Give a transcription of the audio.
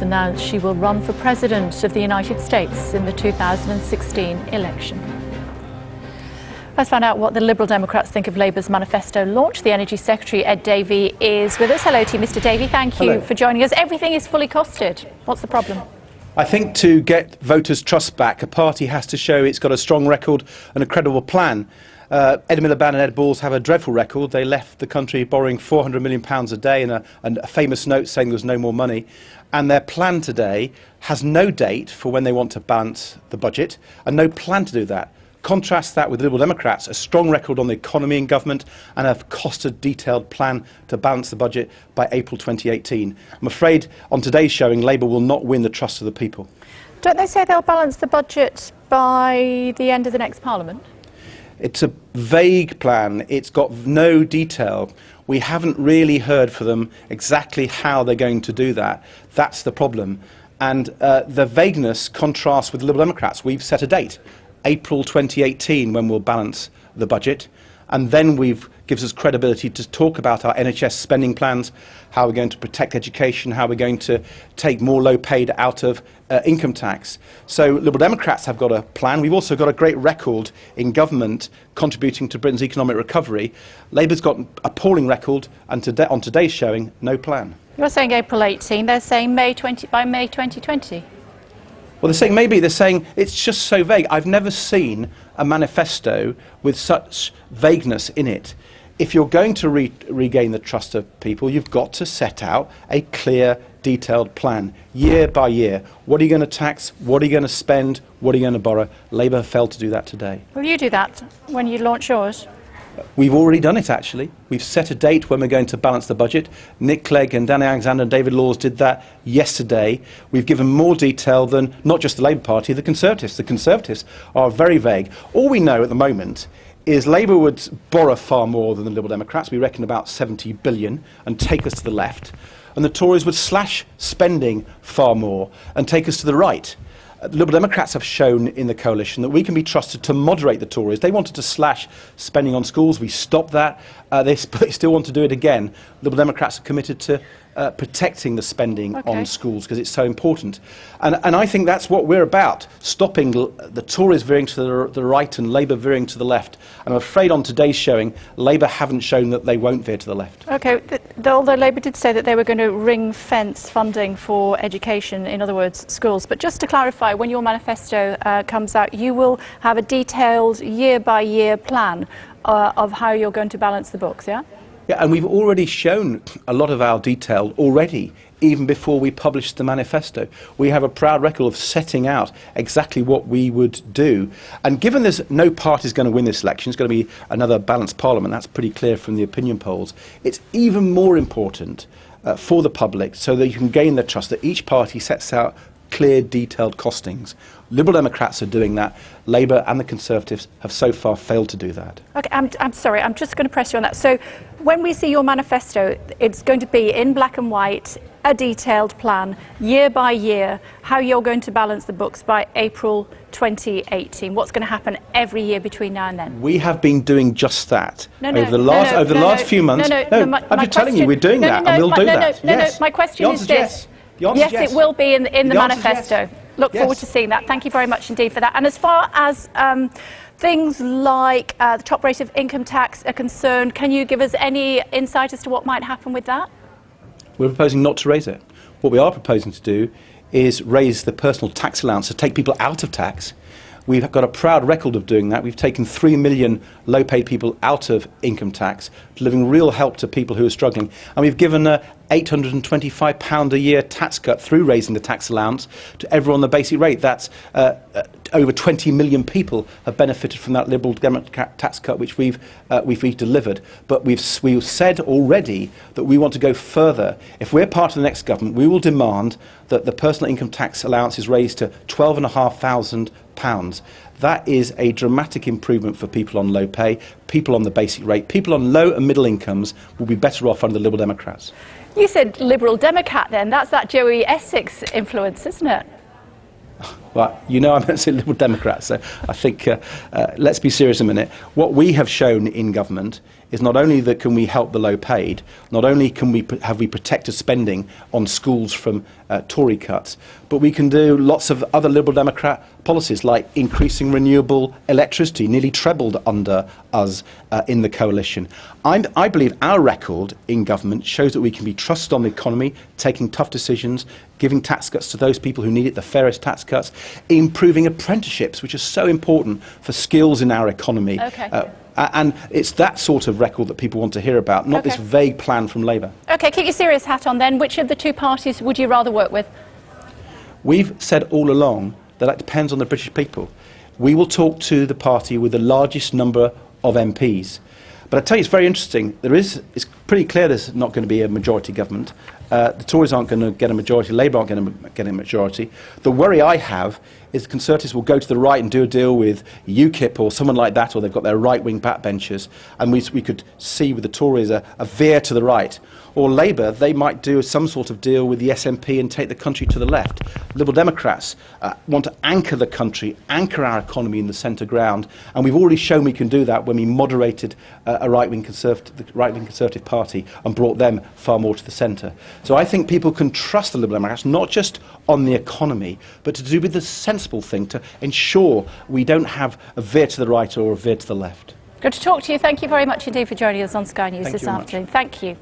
And now she will run for President of the United States in the 2016 election. Let's find out what the Liberal Democrats think of Labour's manifesto launch. The Energy Secretary, Ed Davey, is with us. Hello to you, Mr Davey. Thank you for joining us. Everything is fully costed. What's the problem? I think to get voters' trust back, a party has to show it's got a strong record and a credible plan. Ed Miliband and Ed Balls have a dreadful record. They left the country borrowing £400 million a day and a famous note saying there was no more money. And their plan today has no date for when they want to balance the budget and no plan to do that. Contrast that with Liberal Democrats, a strong record on the economy in government and a costed, detailed plan to balance the budget by April 2018. I'm afraid on today's showing, Labour will not win the trust of the people. Don't they say they'll balance the budget by the end of the next Parliament? It's a vague plan. It's got no detail. We haven't really heard from them exactly how they're going to do that. That's the problem. And the vagueness contrasts with the Liberal Democrats. We've set a date, April 2018, when we'll balance the budget. And then gives us credibility to talk about our NHS spending plans, how we're going to protect education, how we're going to take more low paid out of income tax. So Liberal Democrats have got a plan. We've also got a great record in government contributing to Britain's economic recovery. Labour's got an appalling record, and on today's showing, no plan. You're saying April 18, they're saying by May 2020. Well, they're saying it's just so vague. I've never seen a manifesto with such vagueness in it. If you're going to regain the trust of people, you've got to set out a clear, detailed plan, year by year. What are you going to tax? What are you going to spend? What are you going to borrow? Labour failed to do that today. Will you do that when you launch yours? We've already done it, actually. We've set a date when we're going to balance the budget. Nick Clegg and Danny Alexander and David Laws did that yesterday. We've given more detail than not just the Labour Party, the Conservatives. The Conservatives are very vague. All we know at the moment is Labour would borrow far more than the Liberal Democrats. We reckon about 70 billion and take us to the left. And the Tories would slash spending far more and take us to the right. The Liberal Democrats have shown in the coalition that we can be trusted to moderate the Tories. They wanted to slash spending on schools. We stopped that. They still want to do it again. Liberal Democrats are committed to protecting the spending on schools because it's so important. And I think that's what we're about, stopping the Tories veering to the right and Labour veering to the left. And I'm afraid on today's showing, Labour haven't shown that they won't veer to the left. OK, although Labour did say that they were going to ring-fence funding for education, in other words, schools. But just to clarify, when your manifesto comes out, you will have a detailed year-by-year plan of how you're going to balance the books, yeah? Yeah, and we've already shown a lot of our detail already, even before we published the manifesto. We have a proud record of setting out exactly what we would do. And given there's no party's going to win this election, it's going to be another balanced parliament, that's pretty clear from the opinion polls, it's even more important for the public so that you can gain their trust, that each party sets out clear, detailed costings. Liberal Democrats are doing that. Labour and the Conservatives have so far failed to do that. OK, I'm sorry, I'm just going to press you on that. So when we see your manifesto, it's going to be in black and white, a detailed plan, year by year, how you're going to balance the books by April 2018. What's going to happen every year between now and then? We have been doing just that over the last few months. I'm just telling you, we're doing that, and we'll do that. No, my question is this. Yes, it will be in the manifesto. Yes. Look forward to seeing that. Thank you very much indeed for that. And as far as things like the top rate of income tax are concerned, can you give us any insight as to what might happen with that? We're proposing not to raise it. What we are proposing to do is raise the personal tax allowance to take people out of tax. We've got a proud record of doing that. We've taken 3 million low-paid people out of income tax, delivering real help to people who are struggling. And we've given a £825 a year tax cut through raising the tax allowance to everyone on the basic rate. That's over 20 million people have benefited from that Liberal Democrat tax cut, which we've delivered. But we've said already that we want to go further. If we're part of the next government, we will demand that the personal income tax allowance is raised to £12,500. That is a dramatic improvement for people on low pay, people on the basic rate. People on low and middle incomes will be better off under the Liberal Democrats. You said Liberal Democrat then. That's that Joey Essex influence, isn't it? Well, you know I'm going to say Liberal Democrats, so I think let's be serious a minute. What we have shown in government is not only that can we help the low paid, not only can we have we protected spending on schools from Tory cuts, but we can do lots of other Liberal Democrat policies like increasing renewable electricity, nearly trebled under us in the coalition. I believe our record in government shows that we can be trusted on the economy, taking tough decisions, giving tax cuts to those people who need it, the fairest tax cuts, improving apprenticeships, which is so important for skills in our economy. Okay. And it's that sort of record that people want to hear about, not this vague plan from Labour. OK, keep your serious hat on then. Which of the two parties would you rather work with? We've said all along that depends on the British people. We will talk to the party with the largest number of MPs. But I tell you, it's very interesting. It's pretty clear there's not going to be a majority government. The Tories aren't going to get a majority. Labour aren't going to get a majority. The worry I have is the Conservatives will go to the right and do a deal with UKIP or someone like that, or they've got their right-wing backbenchers, and we could see with the Tories a veer to the right. Or Labour, they might do some sort of deal with the SNP and take the country to the left. Liberal Democrats want to anchor the country, anchor our economy in the centre ground, and we've already shown we can do that when we moderated the right-wing Conservative Party and brought them far more to the centre. So I think people can trust the Liberal Democrats, not just on the economy, but to do with the sensible thing, to ensure we don't have a veer to the right or a veer to the left. Good to talk to you. Thank you very much indeed for joining us on Sky News this afternoon. Thank you.